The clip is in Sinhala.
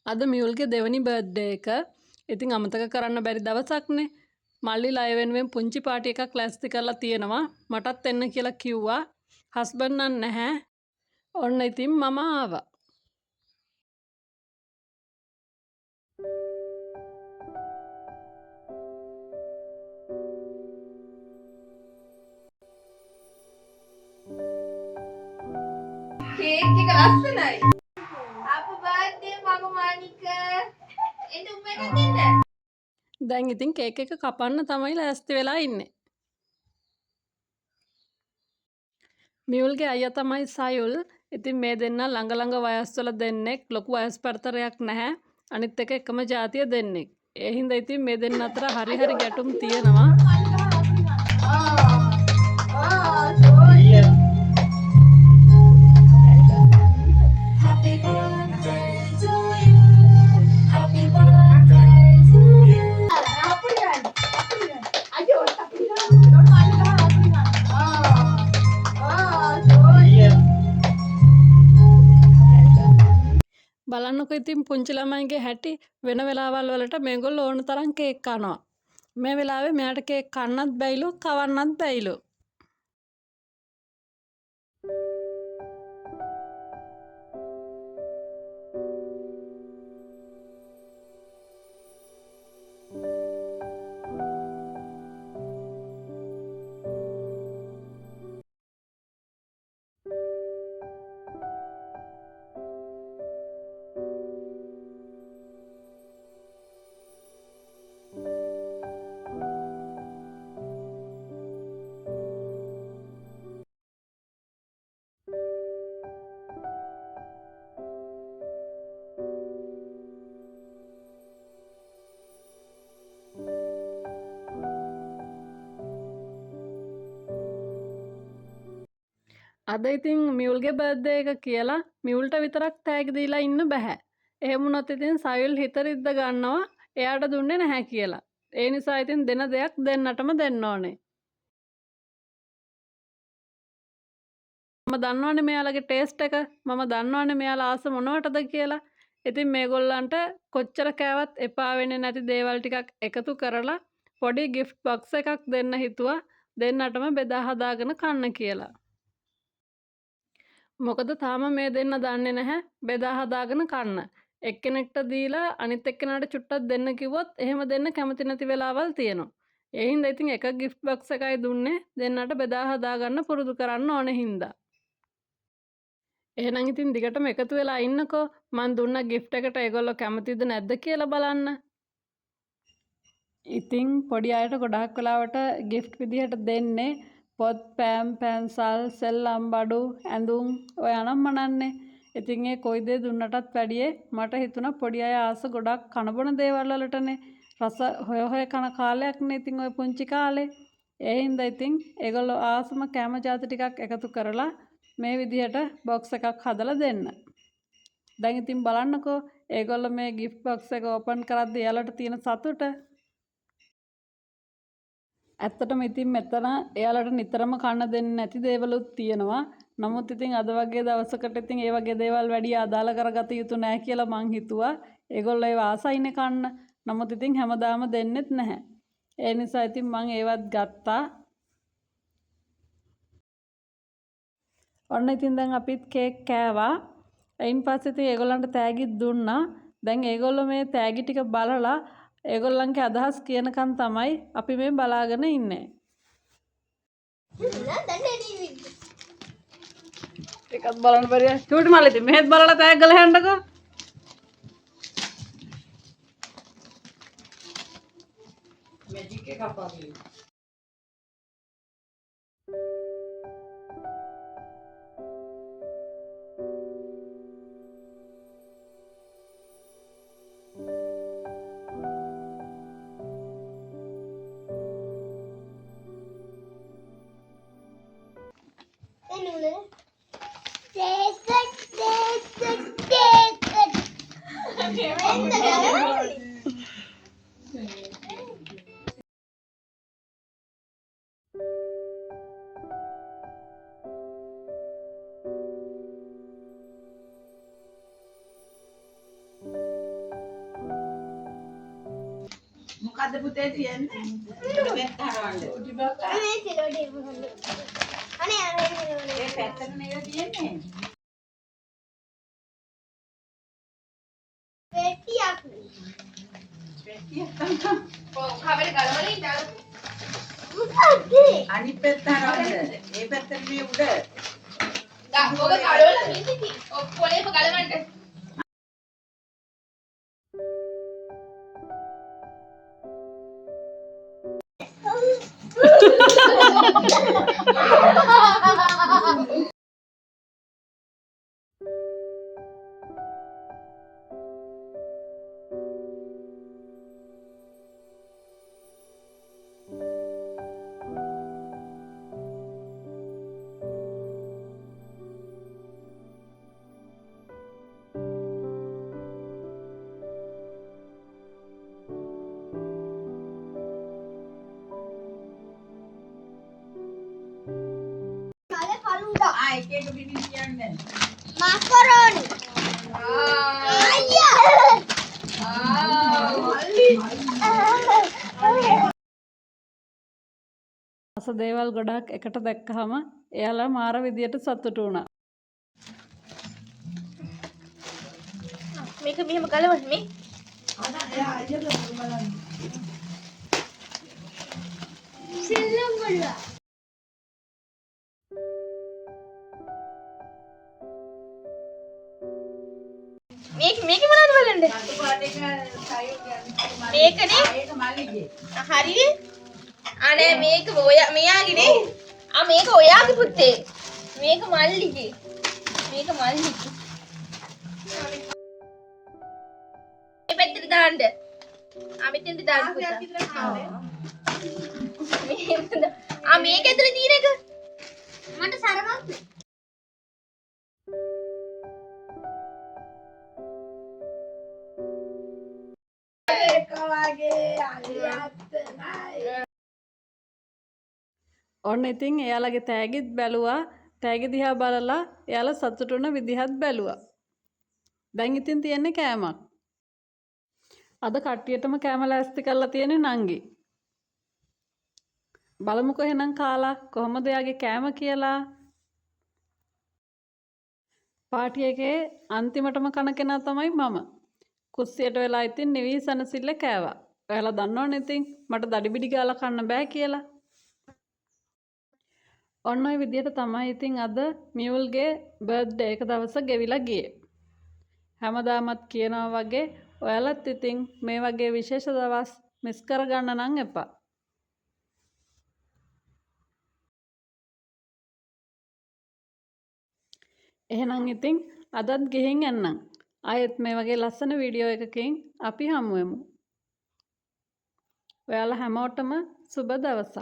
අද මියුල්ගේ දෙවනි බර්ත්ඩේ එක. ඉතින් අමතක කරන්න බැරි දවසක්නේ. මල්ලිලා අය වෙනුවෙන් පුංචි පාටි එකක් ලෑස්ති කරලා තියෙනවා. මටත් එන්න කියලා කිව්වා. හස්බන්ඩ් නම් නැහැ. ඔන්න ඉතින් මම ආවා. කේක් එක ලස්සනයි. Happy birthday මග මානික. එන්න උඹට දෙන්න. දැන් ඉතින් කේක් එක කපන්න තමයි ලෑස්ති වෙලා ඉන්නේ. මියුල්ගේ අයියා තමයි සයුල්. ඉතින් මේ දෙන්න ළඟ ළඟ වයස්වල දෙන්නෙක්. ලොකු වයස් පරතරයක් නැහැ. අනිත් එක එකම ජාතිය දෙන්නෙක්. ඒ හින්දා ඉතින් මේ දෙන්න අතර හරි ගැටුම් තියෙනවා. බලන්නකො ඉතින් පුංචි ළමයිගේ හැටි. වෙන වෙලාවල් වලට මේගොල්ලෝ ඕන තරම් කේක් කනවා. මේ වෙලාවේ මෙයාට කේක් කන්නත් බැයිලු කවන්නත් බැයිලු. අද ඉතින් මියුල්ගේ බර්ත්ඩේ එක කියලා මියුල්ට විතරක් තෑගි දීලා ඉන්න බෑ. එහෙම වුණොත් ඉතින් සයුල් හිත රිද්ද ගන්නවා එයාට දුන්නේ නැහැ කියලා. ඒ නිසා ඉතින් දෙන දෙයක් දෙන්නටම දෙන්න ඕනේ. මම දන්නවනේ මෙයාලගේ ටේස්ට් එක. මම දන්නවනේ මෙයාලා ආස මොනවටද කියලා. ඉතින් මේගොල්ලන්ට කොච්චර කෑවත් එපා වෙන්නේ නැති දේවල් ටිකක් එකතු කරලා පොඩි gift box එකක් දෙන්න හිතුවා. දෙන්නටම බෙදා හදාගෙන කන්න කියලා. මොකද තාම මේ දෙන්න දන්නේ නැහැ බෙදා හදාගෙන කන්න. එක්කෙනෙක්ට දීලා අනිත් එක්කෙනාට චුට්ටක් දෙන්න කිව්වොත් එහෙම දෙන්න කැමති නැති වෙලාවල් තියෙනවා. ඒ හින්දා ඉතින් එක gift box එකයි දුන්නේ දෙන්නට බෙදා හදාගන්න පුරුදු කරන්න ඕනේ හින්දා. එහෙනම් ඉතින් දිගටම එකතු වෙලා ඉන්නකෝ. මං දුන්න gift එකට ඒගොල්ලෝ කැමතිද නැද්ද කියලා බලන්න. ඉතින් පොඩි අයට ගොඩාක් වෙලාවට gift විදිහට දෙන්නේ පොත් පෑම් පැන්සල් සෙල්ලම් බඩු ඇඳුම් ඔය අනම්මනන්නේ. ඉතින් ඒ කොයි දේ දුන්නටත් වැඩියේ මට හිතුණා පොඩි අය ආස ගොඩක් කනබොන දේවල් වලටනේ. රස හොය කන කාලයක්නේ ඉතින් ඔය පුංචි කාලේ. ඒ හින්දා ඉතින් ඒගොල්ලෝ ආසම කැම ජාති ටිකක් එකතු කරලා මේ විදිහට බොක්ස් එකක් හදලා දෙන්න. දැන් ඉතින් බලන්නකෝ ඒගොල්ලෝ මේ gift box එක ඕපන් කරද්දී එයාලට තියෙන සතුට. ඇත්තටම ඉතින් මෙතන එයාලට නිතරම කන්න දෙන්නේ නැති දේවලුත් තියෙනවා. නමුත් ඉතින් අද වගේ දවසකට ඉතින් ඒ වගේ දේවල් වැඩි අදාළ කරගත යුතු නැහැ කියලා මං හිතුවා. ඒගොල්ලෝ ඒව ආසයිනේ කන්න. නමුත් ඉතින් හැමදාම දෙන්නෙත් නැහැ. ඒ නිසා ඉතින් මං ඒවත් ගත්තා. ඔන්න ඉතින් දැන් අපිත් කේක් කෑවා. එයින් පස්සේ ඉතින් ඒගොල්ලන්ට තෑගිත් දුන්නා. දැන් ඒගොල්ලෝ මේ තෑගි ටික බලලා ඒගොල්ලන්ගේ අදහස් කියනකන් තමයි අපි මේ බලාගෙන ඉන්නේ. එකත් බලන්න බැරිය. චූටි මල්ලි ඉතින් මෙහෙත් බලලා තෑග් ගල හැන්නකෝ. මැජික් එකක් වගේ. මොකද්ද පුතේ තියෙන්නේ? වෙත් හරවන්න. මේ සිරෝඩේ මොකද? අනේ අනේ සිරෝඩේ. ඒ පැත්තට නේද තියෙන්නේ? පෙට්ටියක්. පෙට්ටියක් තමයි. ඔව් කවර ගලවලා ඉඳලා. මොකද්ද? අනිත් පැත්ත හරවන්න. ඒ පැත්තට මේ උඩ. ඔබ කඩවලා ඉන්නේ. ඔව් පොලේම ගලවන්න. එක පිටින් කියන්නේ. macaroni. අයියා. අස දේවල් ගොඩක් එකට දැක්කහම එයාලා මාර විදියට සතුටු වුණා. මේක මෙහෙම ගලවන්න මේ. සෙල්ලම් ගලවා. මේක මොනවද බලන්න? අතු පාට එක සයිල් කියන්නේ. මේකනේ. ඒක මල්ලිගේ. හරිනේ. අනේ මේක මෙයාගේනේ. මේක ඔයාගේ පුතේ. මේක මල්ලිගේ. මේක මල්ලිගේ. මේ පැත්තට දාන්න. මෙතෙන්ට දාන්න පුතා. මේක ඇතුලේ තියෙන එක. මට සරමක්. ඔන්න ඉතින් එයාලගේ තෑගිත් බැලුවා. තෑගි දිහා බලලා එයාලා සතුටු වුණ විදිහත් බැලුවා. දැන් ඉතින් තියෙන්නේ කෑමක්. අද කට්ටියටම කෑම ලෑස්ති කරලා තියෙන්නේ නංගි. බලමුකෝ එහෙනම් කාලා කොහොමද එයාගේ කෑම කියලා. පාටි එකේ අන්තිමටම කන කෙනා තමයි මම. කුස්සියට වෙලා ඉතින් නිවි සනසිල්ල කෑවා. ඔයාලා දන්නවනේ ඉතින් මට දඩිබිඩි ගාලා කන්න බෑ කියලා. ඔන්න ඔය විදිහට තමයි ඉතින් අද මියුල්ගේ බර්ත්ඩේ එක දවස ගෙවිලා ගියේ. හැමදාමත් කියනවා වගේ ඔයාලත් ඉතින් මේ වගේ විශේෂ දවස් මිස් කරගන්න නම් එපා. එහෙනම් ඉතින් අදත් ගිහින් එන්නම්. ආයෙත් මේ වගේ ලස්සන වීඩියෝ එකකින් අපි හමු වෙමු. ඔයාලා හැමෝටම සුබ දවසක්.